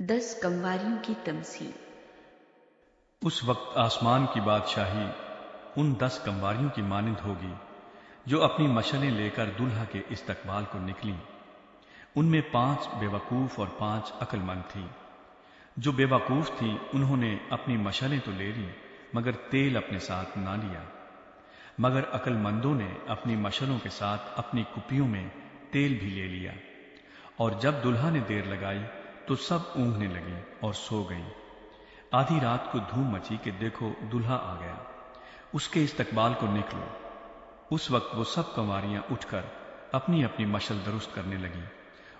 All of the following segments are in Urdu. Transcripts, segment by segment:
10 کمواریوں کی تمثیل۔ اس وقت آسمان کی بادشاہی ان 10 کمواریوں کی مانند ہوگی جو اپنی مشلیں لے کر دلہا کے استقبال کو نکلیں۔ ان میں 5 بے وقوف اور 5 عقل مند تھی۔ جو بے وقوف تھی انہوں نے اپنی مشلیں تو لے لی مگر تیل اپنے ساتھ نہ لیا، مگر عقل مندوں نے اپنی مشلوں کے ساتھ اپنی کپیوں میں تیل بھی لے لیا۔ اور جب دلہا نے دیر لگائی تو سب اونگنے لگی اور سو گئیں۔ آدھی رات کو دھوم مچی کہ دیکھو دلہا آ گیا، اس کے استقبال کو نکلو۔ اس وقت وہ سب کنواریاں اٹھ کر اپنی اپنی مشل درست کرنے لگیں،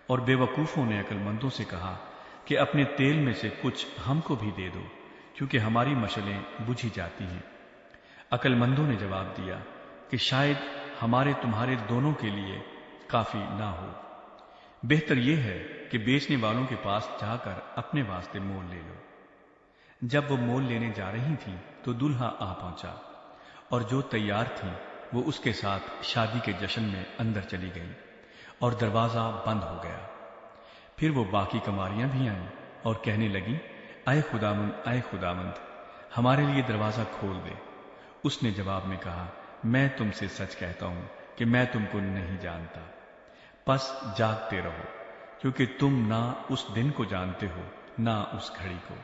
اور بے وقوفوں نے عقل مندوں سے کہا کہ اپنے تیل میں سے کچھ ہم کو بھی دے دو، کیونکہ ہماری مشلیں بجھی جاتی ہیں۔ عقل مندوں نے جواب دیا کہ شاید ہمارے تمہارے دونوں کے لیے کافی نہ ہو، بہتر یہ ہے کہ بیچنے والوں کے پاس جا کر اپنے واسطے مول لے لو۔ جب وہ مول لینے جا رہی تھیں تو دلہا آ پہنچا، اور جو تیار تھیں وہ اس کے ساتھ شادی کے جشن میں اندر چلی گئیں، اور دروازہ بند ہو گیا۔ پھر وہ باقی کنواریاں بھی آئیں اور کہنے لگیں، اے خداوند، اے خداوند، ہمارے لیے دروازہ کھول دے۔ اس نے جواب میں کہا، میں تم سے سچ کہتا ہوں کہ میں تم کو نہیں جانتا۔ پس جاگتے رہو، کیونکہ تم نہ اس دن کو جانتے ہو نہ اس گھڑی کو۔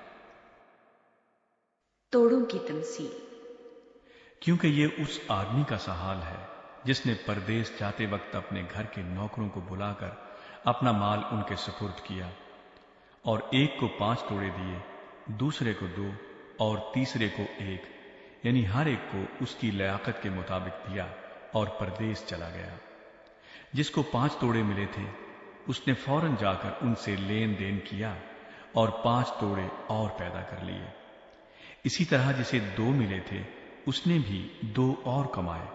توڑوں کی تمثیل۔ کیونکہ یہ اس آدمی کا سا حال ہے جس نے پردیس جاتے وقت اپنے گھر کے نوکروں کو بلا کر اپنا مال ان کے سپرد کیا، اور ایک کو 5 توڑے دیے، دوسرے کو 2 اور تیسرے کو 1، یعنی ہر ایک کو اس کی لیاقت کے مطابق دیا، اور پردیس چلا گیا۔ جس کو 5 توڑے ملے تھے اس نے فوراً جا کر ان سے لین دین کیا اور 5 توڑے اور پیدا کر لیے۔ اسی طرح جسے 2 ملے تھے اس نے بھی 2 اور کمائے،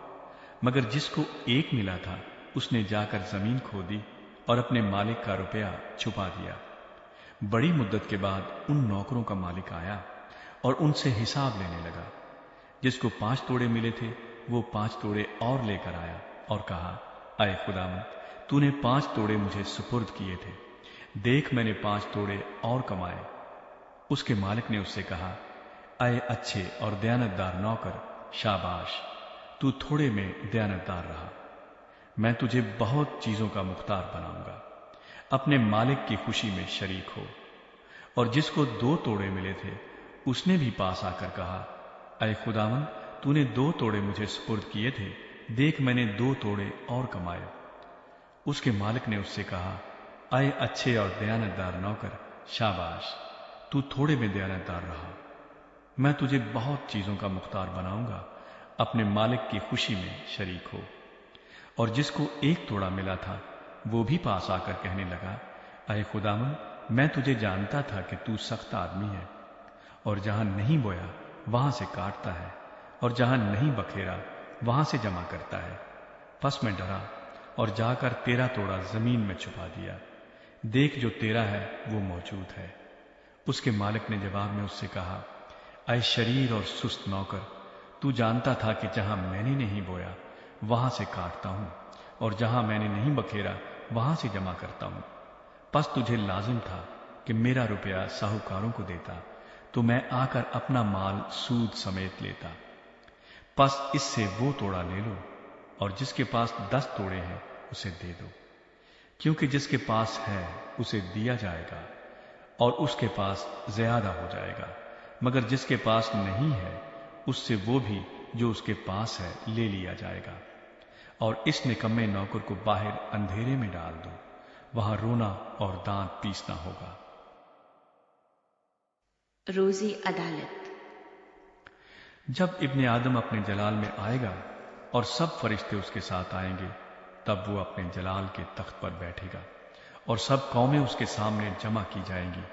مگر جس کو 1 ملا تھا اس نے جا کر زمین کھودی اور اپنے مالک کا روپیہ چھپا دیا۔ بڑی مدت کے بعد ان نوکروں کا مالک آیا اور ان سے حساب لینے لگا۔ جس کو 5 توڑے ملے تھے وہ 5 توڑے اور لے کر آیا اور کہا، اے خداوند، تو نے 5 توڑے مجھے سپرد کیے تھے، دیکھ میں نے 5 توڑے اور کمائے۔ اس کے مالک نے اس سے کہا، اے اچھے اور دیانتدار نوکر، شاباش، تو تھوڑے میں دیانتدار رہا، میں تجھے بہت چیزوں کا مختار بناؤں گا، اپنے مالک کی خوشی میں شریک ہو۔ اور جس کو 2 توڑے ملے تھے اس نے بھی پاس آ کر کہا، اے خداوند، تو نے 2 توڑے مجھے سپرد کیے تھے، دیکھ میں نے 2 توڑے اور کمائے۔ اس کے مالک نے اس سے کہا، اے اچھے اور دیانتدار نوکر، شاباش، تو تھوڑے میں دیانتدار رہا، میں تجھے بہت چیزوں کا مختار بناؤں گا، اپنے مالک کی خوشی میں شریک ہو۔ اور جس کو 1 توڑا ملا تھا وہ بھی پاس آ کر کہنے لگا، اے خداوند، میں تجھے جانتا تھا کہ تو سخت آدمی ہے، اور جہاں نہیں بویا وہاں سے کاٹتا ہے، اور جہاں نہیں بکھیرا وہاں سے جمع کرتا ہے۔ پس میں ڈرا اور جا کر 13 توڑا زمین میں چھپا دیا، دیکھ جو تیرا ہے وہ موجود ہے۔ اس کے مالک نے جواب میں اس سے کہا، اے شریر اور سست نوکر، تو جانتا تھا کہ جہاں میں نے نہیں بویا وہاں سے کاٹتا ہوں، اور جہاں میں نے نہیں بکھیرا وہاں سے جمع کرتا ہوں۔ پس تجھے لازم تھا کہ میرا روپیہ ساہوکاروں کو دیتا، تو میں آ کر اپنا مال سود سمیت لیتا۔ پس اس سے وہ توڑا لے لو، اور جس کے پاس 10 توڑے ہیں اسے دے دو، کیونکہ جس کے پاس ہے اسے دیا جائے گا اور اس کے پاس زیادہ ہو جائے گا، مگر جس کے پاس نہیں ہے اس سے وہ بھی جو اس کے پاس ہے لے لیا جائے گا۔ اور اس نکمے نوکر کو باہر اندھیرے میں ڈال دو، وہاں رونا اور دانت پیسنا ہوگا۔ روزی عدالت۔ جب ابن آدم اپنے جلال میں آئے گا اور سب فرشتے اس کے ساتھ آئیں گے، تب وہ اپنے جلال کے تخت پر بیٹھے گا، اور سب قومیں اس کے سامنے جمع کی جائیں گی،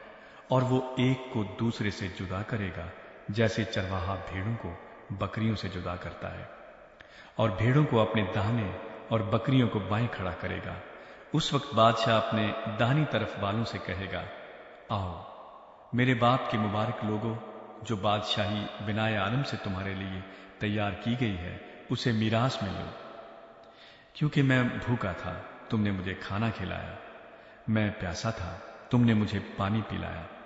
اور وہ ایک کو دوسرے سے جدا کرے گا، جیسے چرواہا بھیڑوں کو بکریوں سے جدا کرتا ہے، اور بھیڑوں کو اپنے داہنے اور بکریوں کو بائیں کھڑا کرے گا۔ اس وقت بادشاہ اپنے داہنی طرف والوں سے کہے گا، آؤ میرے باپ کے مبارک لوگوں، جو بادشاہی بنائے عالم سے تمہارے لیے تیار کی گئی ہے اسے میراث میں لو، کیونکہ میں بھوکا تھا تم نے مجھے کھانا کھلایا، میں پیاسا تھا تم نے مجھے پانی پلایا، میں